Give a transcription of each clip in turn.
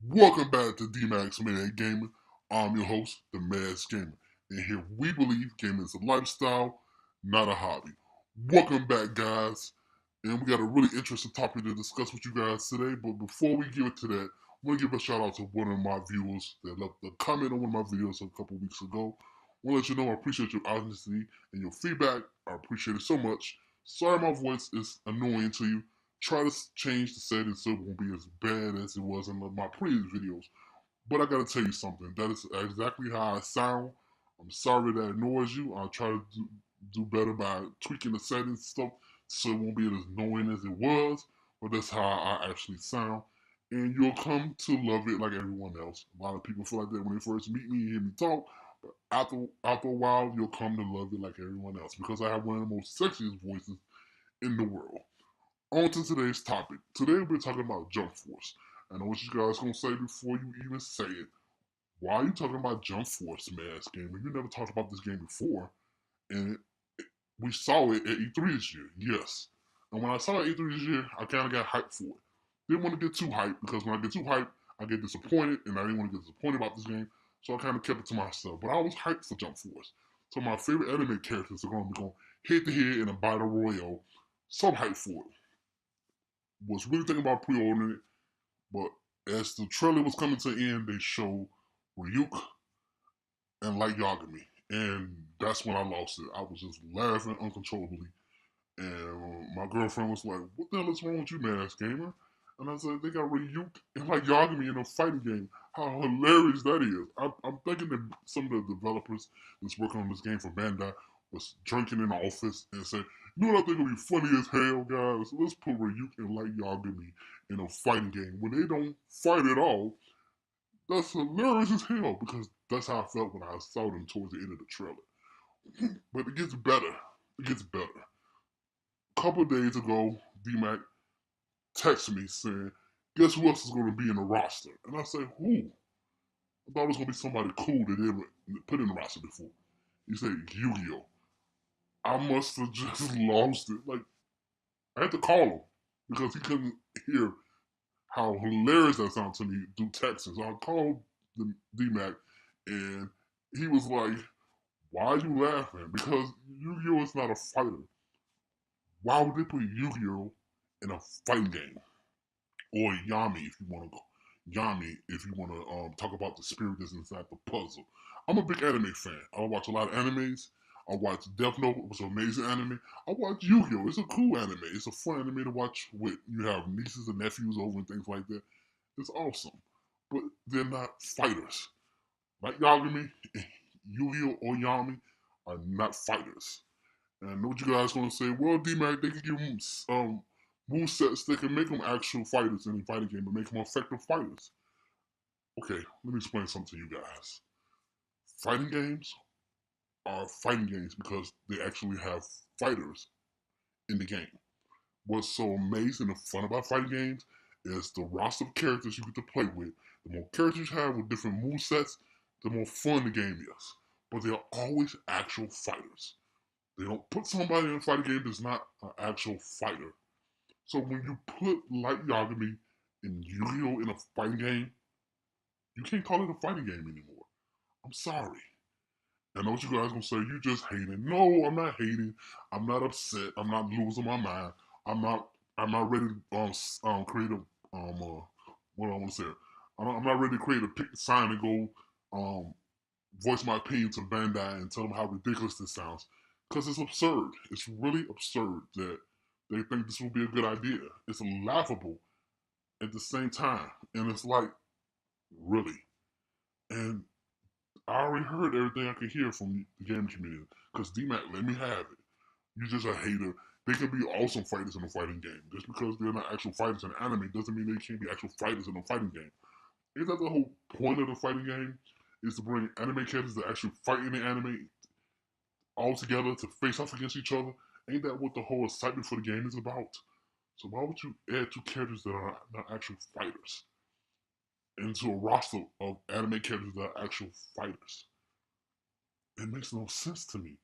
Welcome back to Dmac's Mad Gaming. I'm your host, the Mad Gamer, and here we believe gaming is a lifestyle, not a hobby. Welcome back, guys, and we got a really interesting topic to discuss with you guys today. But before we get to that, I want to give a shout out to one of my viewers that left a comment on one of my videos a couple weeks ago. I want to let you know I appreciate your honesty and your feedback. I appreciate it so much. Sorry my voice is annoying to you. Try to change the settings so it won't be as bad as it was in my previous videos. But I gotta tell you something. That is exactly how I sound. I'm sorry that annoys you. I'll try to do better by tweaking the settings and stuff so it won't be as annoying as it was. But that's how I actually sound. And you'll come to love it like everyone else. A lot of people feel like that when they first meet me and hear me talk. But after a while, you'll come to love it like everyone else because I have one of the most sexiest voices in the world. On to today's topic. Today we're talking about Jump Force. I know what you guys gonna say before you even say it. Why are you talking about Jump Force, Mass Gamer? You never talked about this game before, and we saw it at E3 this year. Yes, and when I saw it at E3 this year, I kind of got hyped for it. Didn't want to get too hyped because when I get too hyped, I get disappointed, and I didn't want to get disappointed about this game, so I kind of kept it to myself. But I was hyped for Jump Force. So my favorite anime characters are going to be going head to head in a battle royale. So I'm hyped for it. Was really thinking about pre-ordering it, but as the trailer was coming to an end, they showed Ryuk and Light Yagami, and that's when I lost it. I was just laughing uncontrollably, and my girlfriend was like, "What the hell is wrong with you, Mask Gamer?" And I said, "They got Ryuk and Light Yagami in a fighting game. How hilarious that is!" I'm thinking that some of the developers that's working on this game for Bandai was drinking in the office and said, "You know what I think would be funny as hell, guys? Let's put Ryuk and Light Yagami in a fighting game when they don't fight at all." That's hilarious as hell because that's how I felt when I saw them towards the end of the trailer. But it gets better. It gets better. A couple of days ago, Dmac texted me saying, "Guess who else is going to be in the roster?" And I said, "Who?" I thought it was going to be somebody cool that they didn't put in the roster before. He said, "Yugioh." I must have just lost it. Like, I had to call him because he couldn't hear how hilarious that sounded to me through text. So I called the DMAC and he was like, "Why are you laughing? Because Yu-Gi-Oh is not a fighter. Why would they put Yu-Gi-Oh in a fighting game? Or Yami if you want to Yami if you want to talk about the spirit that's inside the puzzle." I'm a big anime fan. I watch a lot of animes. I watch Death Note, which is an amazing anime. I watch Yu-Gi-Oh! It's a cool anime. It's a fun anime to watch with you have nieces and nephews over and things like that. It's awesome. But they're not fighters. Like Yagami, Yu-Gi-Oh! Or Yami are not fighters. And I know what you guys gonna say. Well, D-Mac, they can give them move sets. They can make them actual fighters in a fighting game and make them effective fighters. Okay, let me explain something to you guys. Fighting games are fighting games because they actually have fighters in the game. What's so amazing and fun about fighting games is the roster of characters you get to play with. The more characters you have with different move sets, the more fun the game is. But they're always actual fighters. They don't put somebody in a fighting game that's not an actual fighter. So when you put Light Yagami and Yu-Gi-Oh in a fighting game, you can't call it a fighting game anymore. I'm sorry. I know what you guys gonna say. You just hating. No, I'm not hating. I'm not upset. I'm not losing my mind. I'm not. I'm not ready to create a what do I want to say. I'm not ready to create a pick sign and go voice my opinion to Bandai and tell them how ridiculous this sounds. Because it's absurd. It's really absurd that they think this will be a good idea. It's laughable at the same time. And it's like, really? And I already heard everything I could hear from the game community. Because DMAC let me have it. You just a hater. They can be awesome fighters in a fighting game. Just because they're not actual fighters in anime doesn't mean they can't be actual fighters in a fighting game. Isn't that the whole point of the fighting game? Is to bring anime characters that actually fight in the anime all together to face off against each other. Ain't that what the whole excitement for the game is about? So why would you add two characters that are not actual fighters into a roster of anime characters that are actual fighters? It makes no sense to me.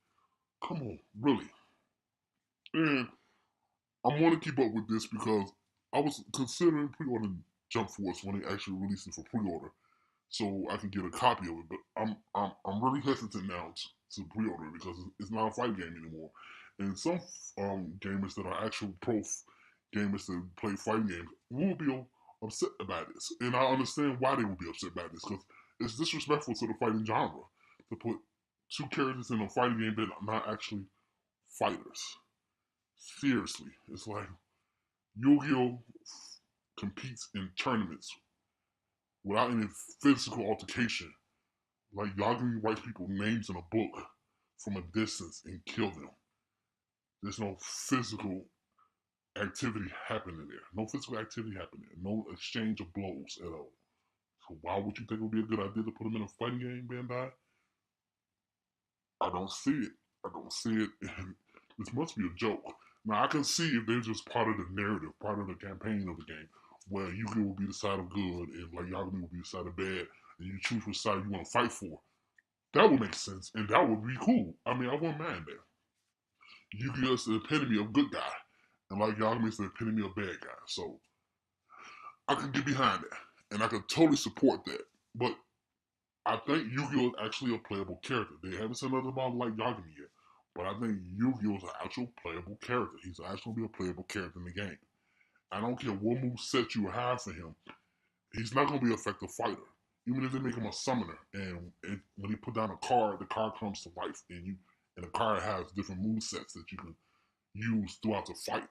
Come on, really. And I want to keep up with this because I was considering pre-ordering Jump Force when they actually release it for pre-order, so I can get a copy of it. But I'm really hesitant now to pre-order it because it's not a fight game anymore. And some gamers that are actual pro gamers that play fighting games will be upset about this, and I understand why they will be upset about this because it's disrespectful to the fighting genre to put two characters in a fighting game that are not actually fighters. Seriously, it's like Yu-Gi-Oh competes in tournaments without any physical altercation. Like Yagami writes people names in a book from a distance and kill them. There's no physical activity happening there. No physical activity happening. No exchange of blows at all. So why would you think it would be a good idea to put them in a fighting game, Bandai? I don't see it. I don't see it. This must be a joke. Now I can see if they're just part of the narrative, part of the campaign of the game, where Yugi will be the side of good and like Yagami will be the side of bad, and you choose which side you want to fight for. That would make sense, and that would be cool. I mean, I wouldn't mind that. Yugi is the epitome of good guy, and like Yagami is the epitome of bad guy. So I could get behind that, and I could totally support that. But I think Yu-Gi-Oh is actually a playable character. They haven't said nothing about like Yagami yet, but I think Yu-Gi-Oh is an actual playable character. He's actually be a playable character in the game. I don't care what move set you have for him. He's not going to be an effective fighter. Even if they make him a summoner, and when he put down a card, the card comes to life, and the card has different move sets that you can use throughout the fight.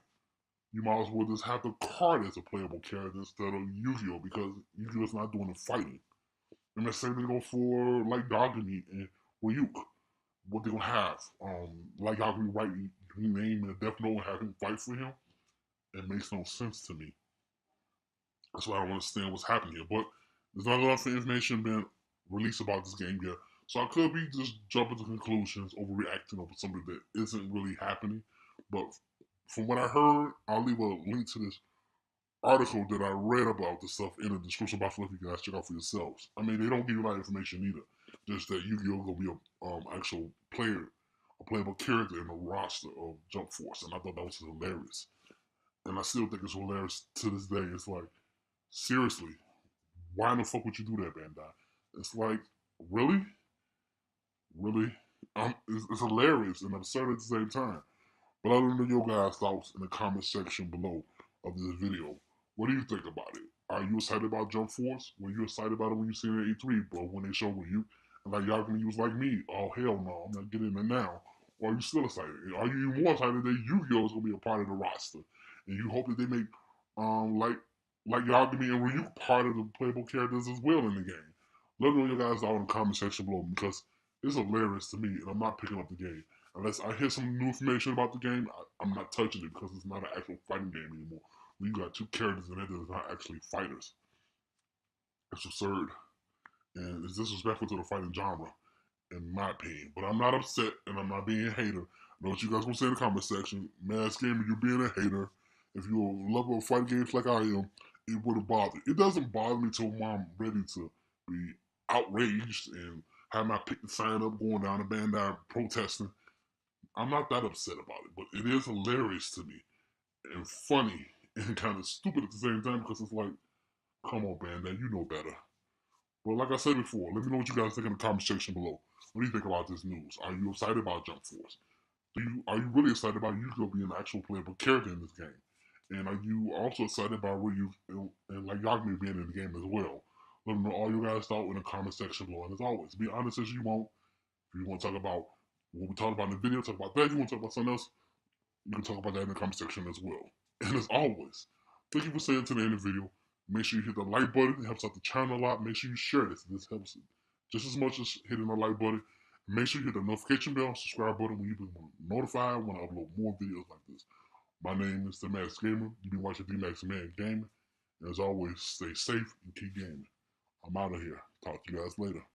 You might as well just have the card as a playable character instead of Yu-Gi-Oh because Yu-Gi-Oh is not doing the fighting. And the same thing go for like Dogami and Ryuk. What they gonna have? Like Dogami write your name in a death note and have him fight for him. It makes no sense to me. That's why I don't understand what's happening here. But there's not enough information been released about this game yet. So I could be just jumping to conclusions, overreacting over something that isn't really happening. But from what I heard, I'll leave a link to this article that I read about the stuff in the description box. Let you guys check out for yourselves. I mean, they don't give you a lot of information either. Just that Yu-Gi-Oh gonna be a actual player, a playable character in the roster of Jump Force, and I thought that was hilarious. And I still think it's hilarious to this day. It's like, seriously, why in the fuck would you do that, Bandai? It's like, really, really, it's hilarious and absurd at the same time. But I don't know your guys' thoughts in the comment section below of this video. What do you think about it? Are you excited about Jump Force? Were you excited about it when you seen it at E3, bro? When they showed you, and like y'all gonna use like me? Oh hell no, I'm not getting it now. Or are you still excited? Are you even more excited that Yu-Gi-Oh is gonna be a part of the roster, and you hope that they make like y'all gonna be and Ryuk part of the playable characters as well in the game? Let me know your guys out in the comment section below because it's hilarious to me, and I'm not picking up the game. Unless I hear some new information about the game, I'm not touching it because it's not an actual fighting game anymore. When you got two characters in it that are not actually fighters. It's absurd. And it's disrespectful to the fighting genre, in my opinion. But I'm not upset and I'm not being a hater. I know what you guys gonna say in the comment section. Mask Gamer, you being a hater. If you're a lover of fighting games like I am, it wouldn't bother. It doesn't bother me till I'm ready to be outraged and have my pick the sign up going down to Bandai protesting. I'm not that upset about it, but it is hilarious to me and funny and kind of stupid at the same time because it's like, come on, Bandai, you know better. But like I said before, let me know what you guys think in the comment section below. What do you think about this news? Are you excited about Jump Force? Are you really excited about Yugioh being an actual playable character in this game? And are you also excited about Ryu and like Yagami being in the game as well? Let me know all you guys thought in the comment section below. And as always, be honest as you want. If you want to talk about what we talked about in the video, talk about that. If you want to talk about something else, you can talk about that in the comment section as well. And as always, thank you for staying to the end of the video. Make sure you hit the like button. It helps out the channel a lot. Make sure you share this. This helps just as much as hitting the like button. Make sure you hit the notification bell, subscribe button when you be notified when I upload more videos like this. My name is Dmac Gamer. You've been watching Dmac Man Gaming. And as always, stay safe and keep gaming. I'm out of here. Talk to you guys later.